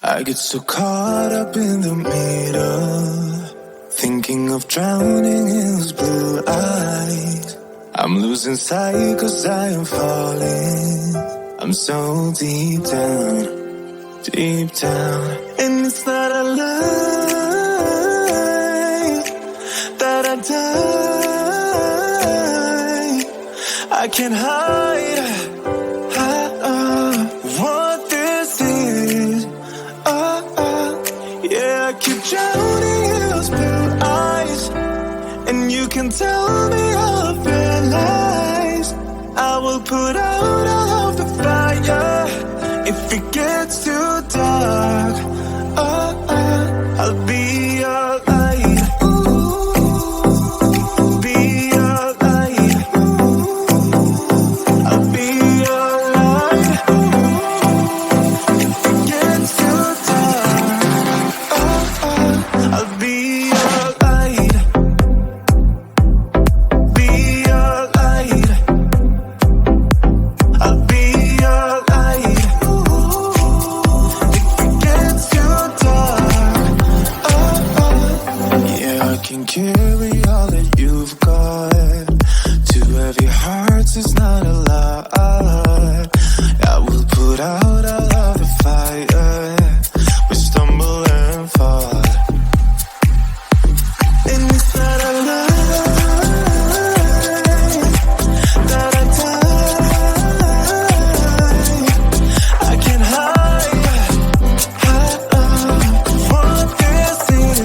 I get so caught up in the middle, thinking of drowning in his blue eyes. I'm losing sight 'cause I am falling. I'm so deep down, and it's not a lie that I die. I can't hide what this is. Yeah, I keep drowning in those blue eyes, and you can tell me all of your lies. I will put out all of the fire if it gets too dark. I'll be your light. Be your light. I'll be your light. If it gets too dark, I'll be your light. Be your light. I'll be your light. If it gets too dark, yeah, I can carry all that you've got. Two heavy hearts is not a lot. I will put out all of the fire. We stumble and fall, and it's not a lie that I die. I can't hide what this is.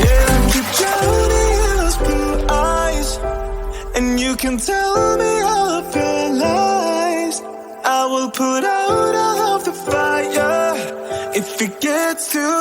Yeah, I keep drowning in those blue eyes, and you can tell me all of your lies. I will put out all of the fire if it gets too